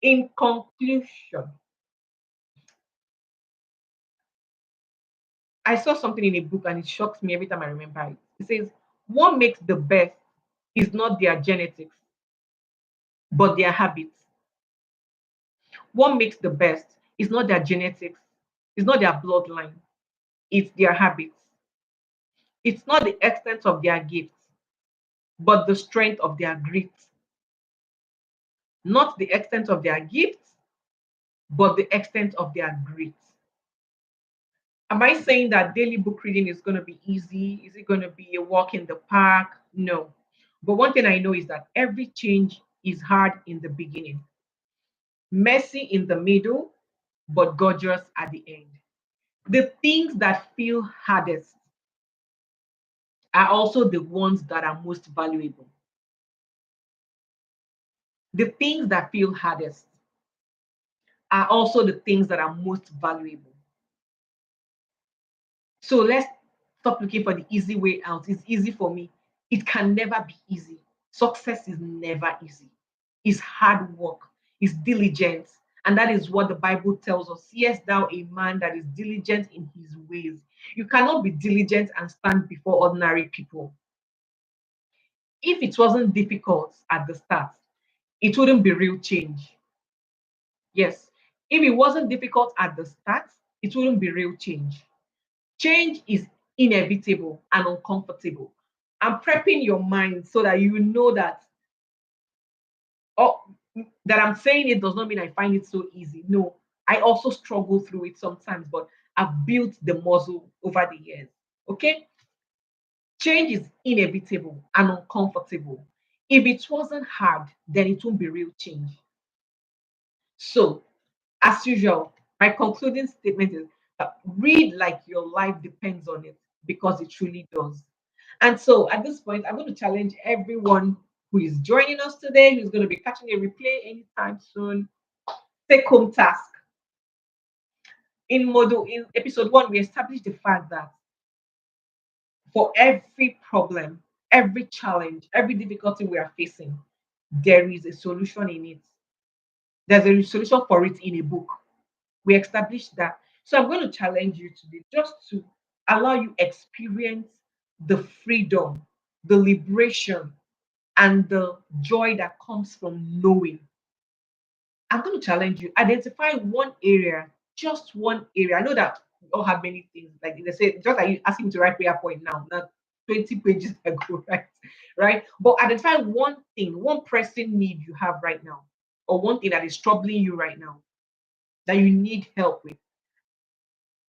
S2: In conclusion, I saw something in a book and it shocks me every time I remember it. It says, what makes the best is not their genetics, but their habits. What makes the best is not their genetics, it's not their bloodline, it's their habits. It's not the extent of their gifts, but the strength of their grit. Not the extent of their gifts, but the extent of their grit. Am I saying that daily book reading is going to be easy? Is it going to be a walk in the park? No. But one thing I know is that every change is hard in the beginning, messy in the middle, but gorgeous at the end. The things that feel hardest are also the ones that are most valuable. The things that feel hardest are also the things that are most valuable. So let's stop looking for the easy way out. It's easy for me. It can never be easy. Success is never easy. It's hard work, it's diligence. And that is what the Bible tells us. Seest thou a man that is diligent in his ways? You cannot be diligent and stand before ordinary people. If it wasn't difficult at the start, it wouldn't be real change. Yes. If it wasn't difficult at the start, it wouldn't be real change. Change is inevitable and uncomfortable. I'm prepping your mind so that you know that, oh, that I'm saying it does not mean I find it so easy. No, I also struggle through it sometimes, but I've built the muscle over the years. Okay? Change is inevitable and uncomfortable. If it wasn't hard, then it won't be real change. So, as usual, my concluding statement is read like your life depends on it because it truly does. And so at this point, I'm going to challenge everyone who is joining us today, who's going to be catching a replay anytime soon. Take home task. In episode 1, we established the fact that for every problem, every challenge, every difficulty we are facing, there is a solution in it. There's a solution for it in a book. We established that. So I'm going to challenge you today just to allow you experience the freedom, the liberation, and the joy that comes from knowing. I'm going to challenge you. Identify one area, just one area. I know that we all have many things. Like they say, just like you asking me to write prayer point now, not 20 pages ago, right? Right. But identify one thing, one pressing need you have right now, or one thing that is troubling you right now that you need help with.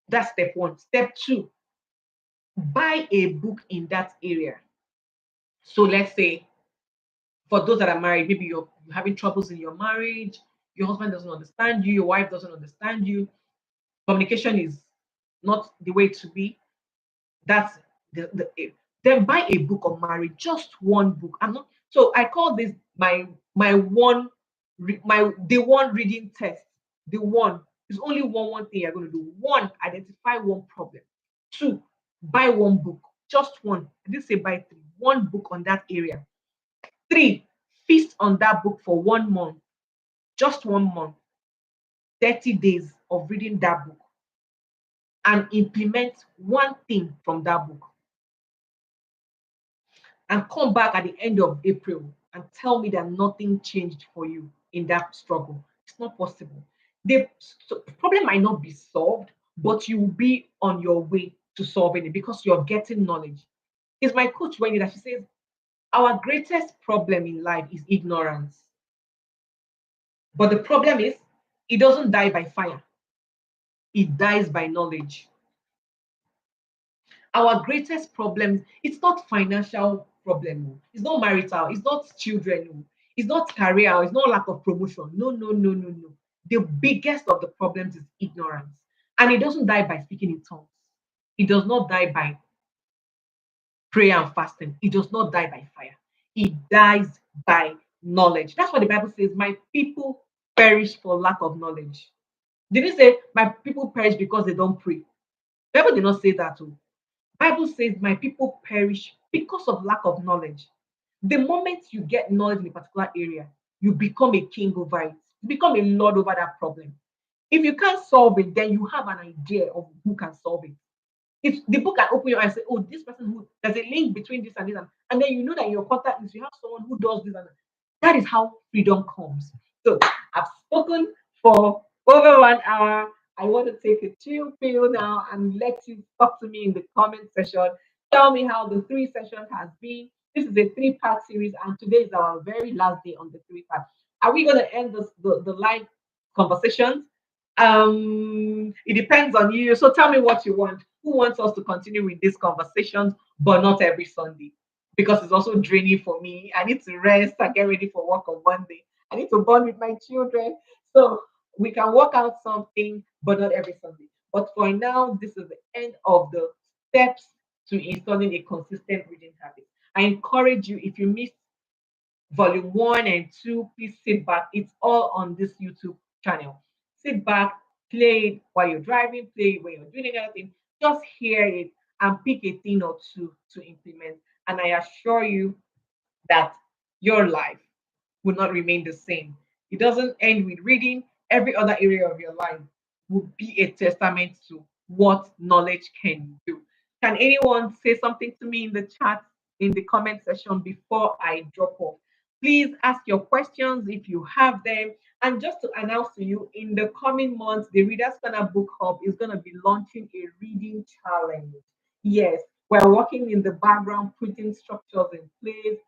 S2: That's step one. Step two, buy a book in that area. So let's say for those that are married, maybe you're having troubles in your marriage, your husband doesn't understand you, your wife doesn't understand you, communication is not the way to be. That's then buy a book on marriage, just one book. I'm not so I call this my one my the one reading test. The one is only one thing you're going to do. One, identify one problem. Two, buy one book, just one. I didn't say buy three. One book on that area. Three, feast on that book for 1 month, just 1 month, 30 days of reading that book, and implement one thing from that book. And come back at the end of April and tell me that nothing changed for you in that struggle. It's not possible. The problem might not be solved, but you will be on your way to solving it because you're getting knowledge. It's my coach when that she says, our greatest problem in life is ignorance. But the problem is, it doesn't die by fire, it dies by knowledge. Our greatest problem, it's not financial problem, oh. It's not marital, it's not children, oh. It's not career, it's not lack of promotion. No, no, no, no, no. The biggest of the problems is ignorance. And it doesn't die by speaking in tongues. It does not die by prayer and fasting. It does not die by fire. It dies by knowledge. That's what the Bible says. My people perish for lack of knowledge. Did it say my people perish because they don't pray? The Bible did not say that. Oh. Bible says my people perish because of lack of knowledge. The moment you get knowledge in a particular area, you become a king over it. You become a lord over that problem. If you can't solve it, then you have an idea of who can solve it. If the book can open your eyes and say, oh, this person who there's a link between this and this, and then you know that in your contact list you have someone who does this and that. That is how freedom comes. So I've spoken for over 1 hour. I want to take a chill pill now and let you talk to me in the comment section. Tell me how the three sessions has been. This is a three-part series, and today is our very last day on the three-part. Are we going to end the live conversations? It depends on you. So tell me what you want. Who wants us to continue with these conversations, but not every Sunday? Because it's also draining for me. I need to rest and get ready for work on Monday. I need to bond with my children. So we can work out something, but not every Sunday. But for now, this is the end of the steps to installing a consistent reading habit. I encourage you, if you missed volume one and two, please sit back. It's all on this YouTube channel. Sit back, play it while you're driving, play it when you're doing anything. Just hear it and pick a thing or two to implement. And I assure you that your life will not remain the same. It doesn't end with reading. Every other area of your life will be a testament to what knowledge can do. Can anyone say something to me in the chat, in the comment section before I drop off? Please ask your questions if you have them. And just to announce to you, in the coming months, the Reader's Corner Book Hub is going to be launching a reading challenge. Yes, we're working in the background, putting structures in place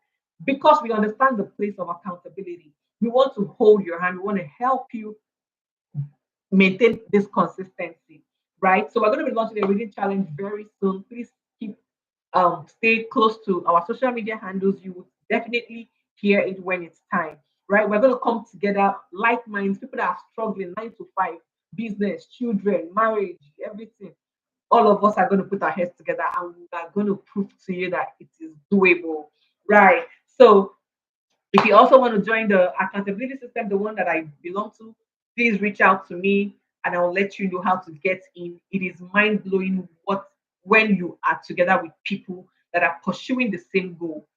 S2: because we understand the place of accountability. We want to hold your hand, we want to help you maintain this consistency, right? So we're going to be launching a reading challenge very soon. Please keep stay close to our social media handles. You will definitely hear it when it's time, right? We're going to come together, like minds, people that are struggling 9 to 5, business, children, marriage, everything. All of us are going to put our heads together and we are going to prove to you that it is doable, right? So if you also want to join the accountability system, the one that I belong to, please reach out to me and I'll let you know how to get in. It is mind blowing what when you are together with people that are pursuing the same goal.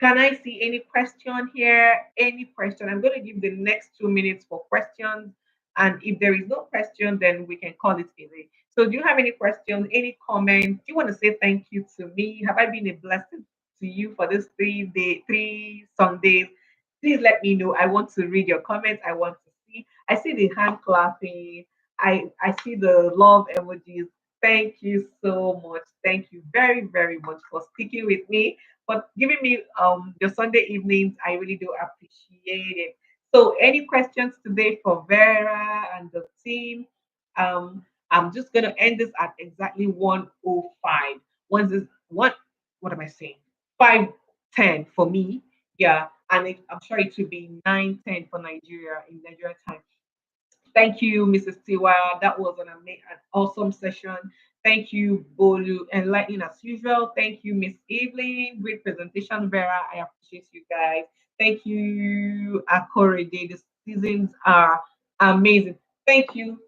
S2: Can I see any question here? Any question? I'm going to give the next 2 minutes for questions. And if there is no question, then we can call it a day. So, do you have any questions, any comments? Do you want to say thank you to me? Have I been a blessing to you for this 3 day, 3 Sundays? Please let me know. I want to read your comments. I want to see. I see the hand clapping. I see the love emojis. Thank you so much. Thank you very, very much for sticking with me, for giving me your Sunday evenings. I really do appreciate it. So any questions today for Vera and the team? I'm just gonna end this at exactly 1:05. Once this what am I saying? 5:10 for me. Yeah, and I'm sure it will be 9:10 for Nigeria in Nigeria time. Thank you, Mrs. Tiwa. That was an awesome session. Thank you, Bolu. Enlightening as usual. Thank you, Miss Evelyn. Great presentation, Vera. I appreciate you guys. Thank you, Akorede. The seasons are amazing. Thank you,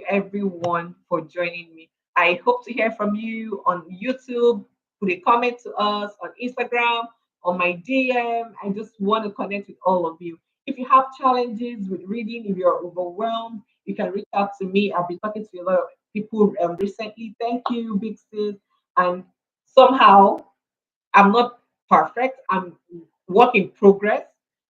S2: everyone, for joining me. I hope to hear from you on YouTube. Put a comment to us on Instagram, on my DM. I just want to connect with all of you. If you have challenges with reading, if you're overwhelmed, you can reach out to me. I've been talking to a lot of people recently. Thank you, Big Sis. And somehow I'm not perfect. I'm work in progress,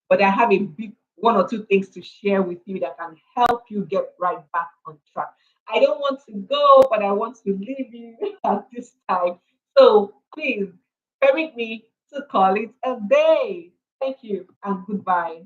S2: but I have a big one or two things to share with you that can help you get right back on track. I don't want to go, but I want to leave you at this time. So please permit me to call it a day. Thank you and goodbye.